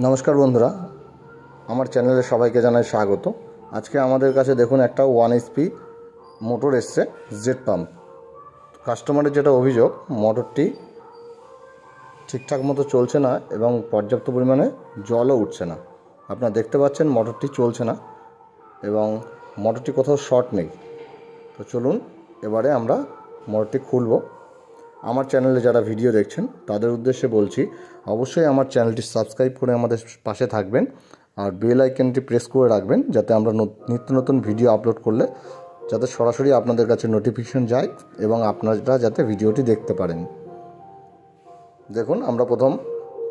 নমস্কার বন্ধুরা, আমার চ্যানেলে সবাইকে জানাই স্বাগত। আজকে আমাদের কাছে দেখুন একটা 1 HP মোটর এসছে, জেট পাম্প। কাস্টমারের যেটা অভিযোগ, মোটরটি ঠিকঠাক মতো চলছে না এবং পর্যাপ্ত পরিমাণে জলও উঠছে না। আপনারা দেখতে পাচ্ছেন মোটরটি চলছে না এবং মোটরটি কোথাও শর্ট নেই। তো চলুন এবারে আমরা মোটরটি খুলব। আমার চ্যানেলে যারা ভিডিও দেখছেন তাদের উদ্দেশ্যে বলছি, অবশ্যই আমার চ্যানেলটি সাবস্ক্রাইব করে আমাদের পাশে থাকবেন আর বেল আইকনটি প্রেস করে রাখবেন, যাতে আমরা নিত্য নতুন ভিডিও আপলোড করলে যাতে সরাসরি আপনাদের কাছে নোটিফিকেশন যায় এবং আপনারা যাতে ভিডিওটি দেখতে পারেন। দেখুন, আমরা প্রথম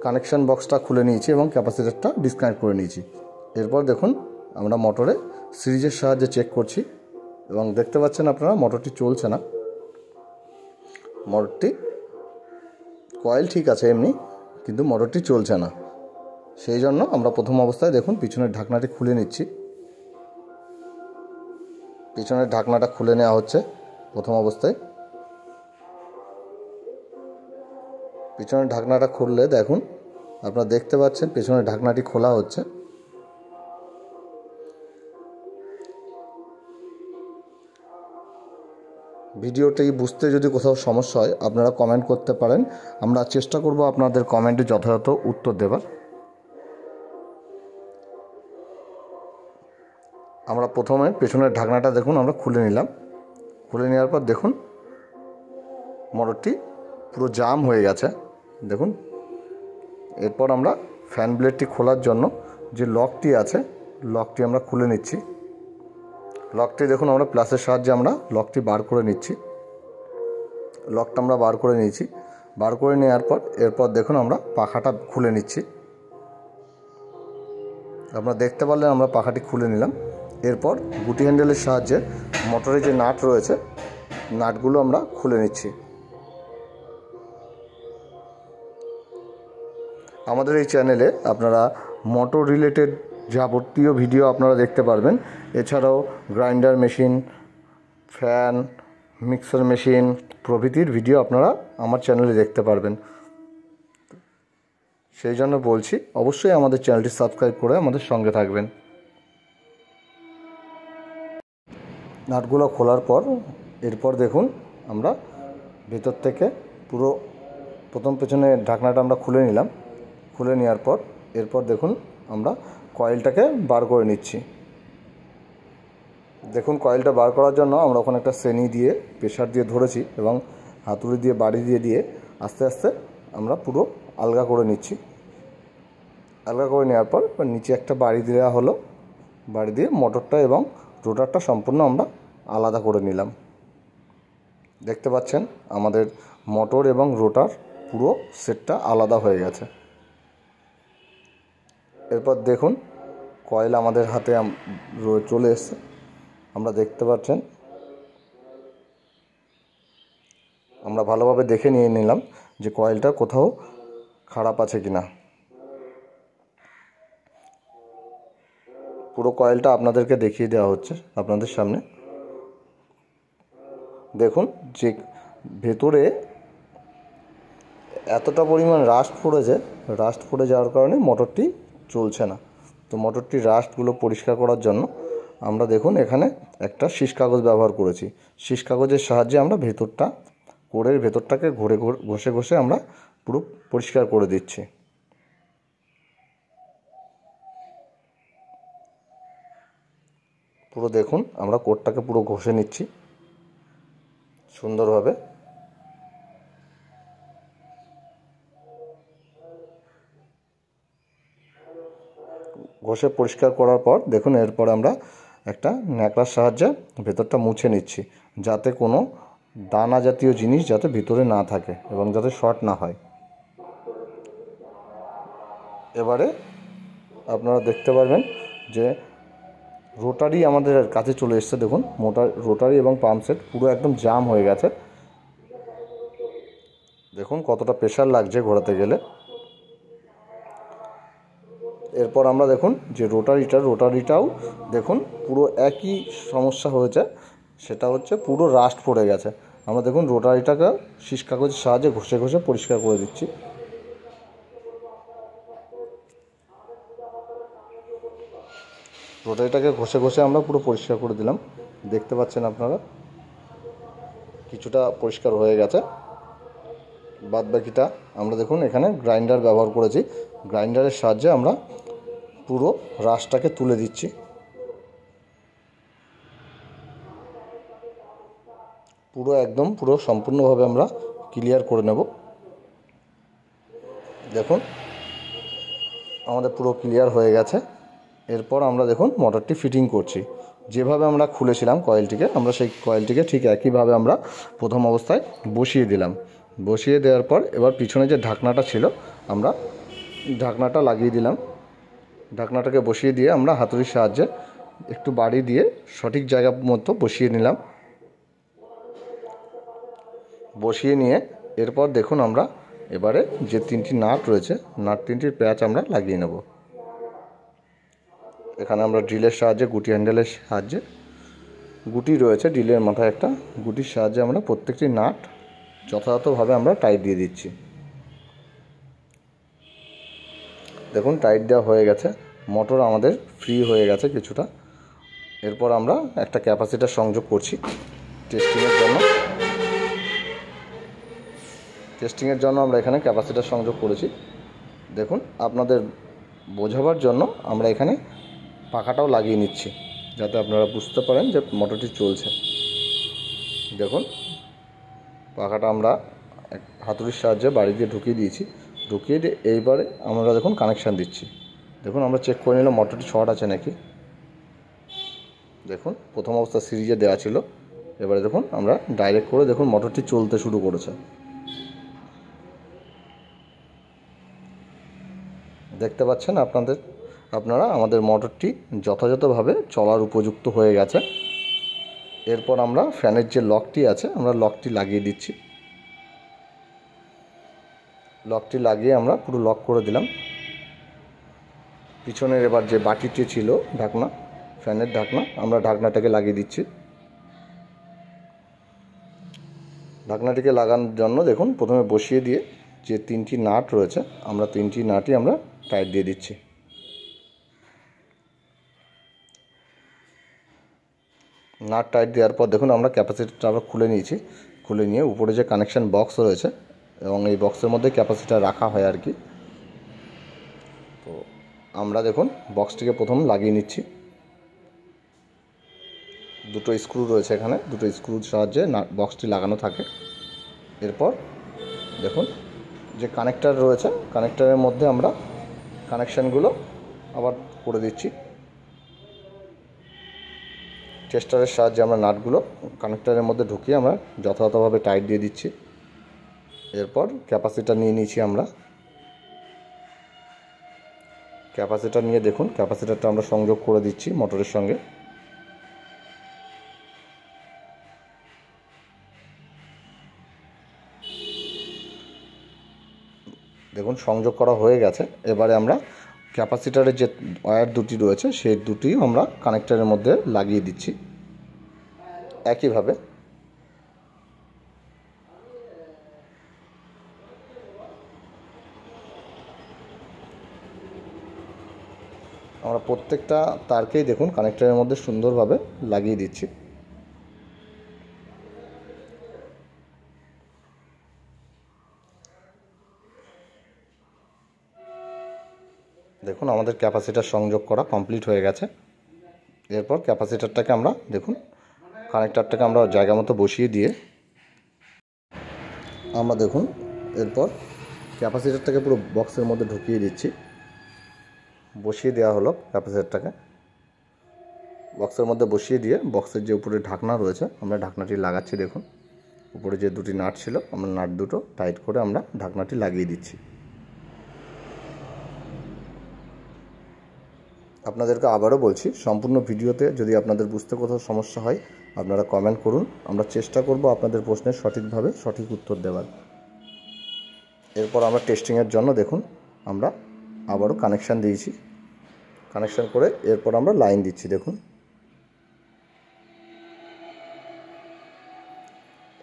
কানেকশান বক্সটা খুলে নিয়েছি এবং ক্যাপাসিটরটা ডিসকানেক্ট করে নিয়েছি। এরপর দেখুন আমরা মোটরে সিরিজের সাহায্যে চেক করছি এবং দেখতে পাচ্ছেন আপনারা মোটরটি চলছে না। মোটরটি কয়েল ঠিক আছে এমনি, কিন্তু মোটরটি চলছে না। সেই জন্য আমরা প্রথম অবস্থায় দেখুন পিছনের ঢাকনাটি খুলে নিচ্ছি। পিছনের ঢাকনাটা খুলে নেওয়া হচ্ছে প্রথম অবস্থায়। পিছনের ঢাকনাটা খুললে দেখুন আপনারা দেখতে পাচ্ছেন পিছনের ঢাকনাটি খোলা হচ্ছে। ভিডিওটি বুঝতে যদি কোথাও সমস্যা হয় আপনারা কমেন্ট করতে পারেন, আমরা চেষ্টা করব আপনাদের কমেন্টে যথাযথ উত্তর দেবার। আমরা প্রথমে পেছনের ঢাকনাটা দেখুন আমরা খুলে নিলাম। খুলে নেওয়ার পর দেখুন মোটরটি পুরো জাম হয়ে গেছে দেখুন। এরপর আমরা ফ্যান ব্লেডটি খোলার জন্য যে লকটি আছে, লকটি আমরা খুলে নিচ্ছি। লকটি দেখুন আমরা প্লাসের সাহায্যে আমরা লকটি বার করে নিচ্ছি। লকটা আমরা বার করে নিয়েছি। বার করে নেওয়ার পর এরপর দেখুন আমরা পাখাটা খুলে নিচ্ছি। আপনারা দেখতে পারলেন আমরা পাখাটি খুলে নিলাম। এরপর গুটি হ্যান্ডেলের সাহায্যে মোটরে যে নাট রয়েছে, নাটগুলো আমরা খুলে নিচ্ছি। আমাদের এই চ্যানেলে আপনারা মোটর রিলেটেড যাবতীয় ভিডিও আপনারা দেখতে পারবেন। এছাড়াও grinder machine, fan, mixer machine প্রভৃতির ভিডিও আপনারা আমার চ্যানেলে দেখতে পারবেন। সেই জন্য বলছি অবশ্যই আমাদের চ্যানেলটি সাবস্ক্রাইব করে আমাদের সঙ্গে থাকবেন। নাটগুলো খোলার পর এরপর দেখুন আমরা ভেতর থেকে পুরো প্রথম পেছনে ঢাকনাটা আমরা খুলে নিলাম। খুলে নেওয়ার পর এরপর দেখুন আমরা কয়েলটাকে বার করে নিচ্ছি। দেখুন কয়েলটা বার করার জন্য আমরা ওখানে একটা শ্রেণী দিয়ে প্রেসার দিয়ে ধরেছি এবং হাতুড়ি দিয়ে বাড়ি দিয়ে আস্তে আস্তে আমরা পুরো আলগা করে নিচ্ছি। আলগা করে নেওয়ার পর নিচে একটা বাড়ি দেওয়া হলো। বাড়ি দিয়ে মোটরটা এবং রোটারটা সম্পূর্ণ আমরা আলাদা করে নিলাম। দেখতে পাচ্ছেন আমাদের মোটর এবং রোটার পুরো সেটটা আলাদা হয়ে গেছে। এরপর দেখুন কয়েল আমাদের হাতে চলে এসছে। আমরা দেখতে পাচ্ছেন, আমরা ভালোভাবে দেখে নিয়ে নিলাম যে কয়েলটা কোথাও খারাপ আছে কিনা। পুরো কয়েলটা আপনাদেরকে দেখিয়ে দেওয়া হচ্ছে আপনাদের সামনে। দেখুন যে ভেতরে এতটা পরিমাণ রাস্ট পড়েছে, রাস্ট পড়ে যাওয়ার কারণে মোটরটি চলছে না। তো মোটরটির রাস্টগুলো পরিষ্কার করার জন্য আমরা দেখুন এখানে একটা শিস কাগজ ব্যবহার করেছি। শিস কাগজের সাহায্যে আমরা কোরের ভেতরটাকে ঘষে আমরা পুরো পরিষ্কার করে দিচ্ছি। পুরো দেখুন আমরা কোরটাকে পুরো ঘষে নিচ্ছি সুন্দরভাবে। ঘষে পরিষ্কার করার পর দেখুন এরপর আমরা একটা ন্যাকড়ার সাহায্যে ভেতরটা মুছে নিচ্ছি, যাতে কোনো দানা জাতীয় জিনিস যাতে ভিতরে না থাকে এবং যাতে শর্ট না হয়। এবারে আপনারা দেখতে পারবেন যে রোটারি আমাদের কাছে চলে এসছে। দেখুন রোটারি এবং পাম্প সেট পুরো একদম জাম হয়ে গেছে। দেখুন কতটা প্রেশার লাগছে ঘোরাতে গেলে। এরপর আমরা দেখুন যে রোটারিটাও দেখুন পুরো একই সমস্যা হয়েছে, সেটা হচ্ছে পুরো রাস্ট পড়ে গেছে। আমরা দেখুন রোটারিটাকে শিস কাগজের সাহায্যে ঘষে পরিষ্কার করে দিচ্ছি। রোটারিটাকে ঘষে ঘষে আমরা পুরো পরিষ্কার করে দিলাম। দেখতে পাচ্ছেন আপনারা কিছুটা পরিষ্কার হয়ে গেছে। বাদ বাকিটা আমরা দেখুন এখানে গ্রাইন্ডার ব্যবহার করেছি। গ্রাইন্ডারের সাহায্যে আমরা পুরো রাশটাকে তুলে দিচ্ছি। পুরো সম্পূর্ণভাবে আমরা ক্লিয়ার করে নেব। দেখুন আমাদের পুরো ক্লিয়ার হয়ে গেছে। এরপর আমরা দেখুন মোটরটি ফিটিং করছি। যেভাবে আমরা খুলেছিলাম কয়েলটিকে, আমরা সেই কয়েলটিকে ঠিক একইভাবে আমরা প্রথম অবস্থায় বসিয়ে দিলাম। বসিয়ে দেওয়ার পর এবার পিছনে যে ঢাকনাটা ছিল আমরা ঢাকনাটা লাগিয়ে দিলাম। ঢাকনাটাকে বসিয়ে দিয়ে আমরা হাতুড়ির সাহায্যে একটু বাড়ি দিয়ে সঠিক জায়গা মতো বসিয়ে নিলাম। বসিয়ে নিয়ে এরপর দেখুন আমরা এবারে যে 3টি নাট রয়েছে, নাট 3টির প্যাচ আমরা লাগিয়ে নেব। এখানে আমরা ড্রিলের সাহায্যে, গুটি হ্যান্ডেলের সাহায্যে, গুটি রয়েছে ড্রিলের মাথায় একটা, গুটির সাহায্যে আমরা প্রত্যেকটি নাট যথাযথভাবে আমরা টাইট দিয়ে দিচ্ছি। দেখুন টাইট দেওয়া হয়ে গেছে। মোটর আমাদের ফ্রি হয়ে গেছে কিছুটা। এরপর আমরা একটা ক্যাপাসিটার সংযোগ করছি টেস্টিংয়ের জন্য আমরা এখানে ক্যাপাসিটার সংযোগ করেছি। দেখুন আপনাদের বোঝাবার জন্য আমরা এখানে পাখাটাও লাগিয়ে নিচ্ছি, যাতে আপনারা বুঝতে পারেন যে মোটরটি চলছে। দেখুন পাখাটা আমরা হাতুড়ির সাহায্যে বাড়ি দিয়ে ঢুকিয়ে দিয়েছি। ঢুকিয়ে দিয়ে এইবারে আমরা দেখুন কানেকশান দিচ্ছি। দেখুন আমরা চেক করে নিলাম মোটরটি শর্ট আছে নাকি। দেখুন প্রথম অবস্থা সিরিজে দেওয়া ছিল, এবারে দেখুন আমরা ডাইরেক্ট করে দেখুন মোটরটি চলতে শুরু করেছে। দেখতে পাচ্ছেন আপনারা আমাদের মোটরটি যথাযথভাবে চলার উপযুক্ত হয়ে গেছে। এরপর আমরা ফ্যানের যে লকটি আছে আমরা লকটি লাগিয়ে দিচ্ছি। লকটি লাগিয়ে আমরা পুরো লক করে দিলাম। পিছনের এবার যে বাটিটি ছিল ঢাকনা, ফ্যানের ঢাকনা, আমরা ঢাকনাটাকে লাগিয়ে দিচ্ছি। ঢাকনাটিকে লাগানোর জন্য দেখুন প্রথমে বসিয়ে দিয়ে যে 3টি নাট রয়েছে আমরা 3টি নাটই আমরা টাইট দিয়ে দিচ্ছি। নাট টাইট দেওয়ার পর দেখুন আমরা ক্যাপাসিটারটা আমরা খুলে নিয়েছি। খুলে নিয়ে উপরে যে কানেকশান বক্স রয়েছে এবং এই বক্সের মধ্যে ক্যাপাসিটার রাখা হয় আর কি। তো আমরা দেখুন বক্সটিকে প্রথম লাগিয়ে নিচ্ছি। দুটো স্ক্রু রয়েছে এখানে, দুটো স্ক্রুর সাহায্যে বক্সটি লাগানো থাকে। এরপর দেখুন যে কানেক্টার রয়েছে, কানেক্টারের মধ্যে আমরা কানেকশানগুলো আবার করে দিচ্ছি। টেস্টারের সাহায্যে আমরা নাটগুলো কানেক্টারের মধ্যে ঢুকিয়ে আমরা যথাযথভাবে টাইট দিয়ে দিচ্ছি। এরপর ক্যাপাসিটার নিয়ে নিয়েছি আমরা। ক্যাপাসিটার নিয়ে দেখুন ক্যাপাসিটারটা আমরা সংযোগ করে দিচ্ছি মোটরের সঙ্গে। দেখুন সংযোগ করা হয়ে গেছে। এবারে আমরা ক্যাপাসিটারের যে ওয়্যার দুটি রয়েছে সেই দুটিও আমরা কানেক্টারের মধ্যে লাগিয়ে দিচ্ছি একইভাবে। আমরা প্রত্যেকটা তারকেই দেখুন কানেক্টারের মধ্যে সুন্দরভাবে লাগিয়ে দিচ্ছি। দেখুন আমাদের ক্যাপাসিটার সংযোগ করা কমপ্লিট হয়ে গেছে। এরপর ক্যাপাসিটারটাকে আমরা দেখুন কানেক্টারটাকে আমরা জায়গা মতো বসিয়ে দিয়ে আমরা দেখুন এরপর ক্যাপাসিটারটাকে পুরো বক্সের মধ্যে ঢুকিয়ে দিচ্ছি। বসিয়ে দেওয়া হলো ক্যাপাসিটারটাকে বক্সের মধ্যে বসিয়ে দিয়ে বক্সের যে উপরে ঢাকনা রয়েছে আমরা ঢাকনাটি লাগাচ্ছি। দেখুন উপরে যে দুটি নাট ছিল আমরা নাট দুটো টাইট করে আমরা ঢাকনাটি লাগিয়ে দিচ্ছি। আপনাদেরকে আবারও বলছি, সম্পূর্ণ ভিডিওতে যদি আপনাদের বুঝতে কোথাও সমস্যা হয় আপনারা কমেন্ট করুন, আমরা চেষ্টা করব আপনাদের প্রশ্নের সঠিকভাবে সঠিক উত্তর দেওয়ার। এরপর আমরা টেস্টিংয়ের জন্য দেখুন আমরা আবারও কানেকশান দিয়েছি। কানেকশান করে এরপর আমরা লাইন দিচ্ছি। দেখুন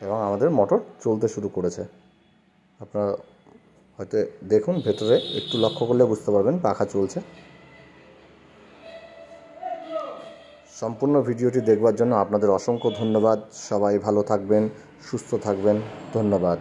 এবং আমাদের মোটর চলতে শুরু করেছে। আপনারা হয়তো দেখুন ভেতরে একটু লক্ষ্য করলে বুঝতে পারবেন পাখা চলছে। সম্পূর্ণ ভিডিওটি দেখবার জন্য আপনাদের অসংখ্য ধন্যবাদ। সবাই ভালো থাকবেন, সুস্থ থাকবেন। ধন্যবাদ।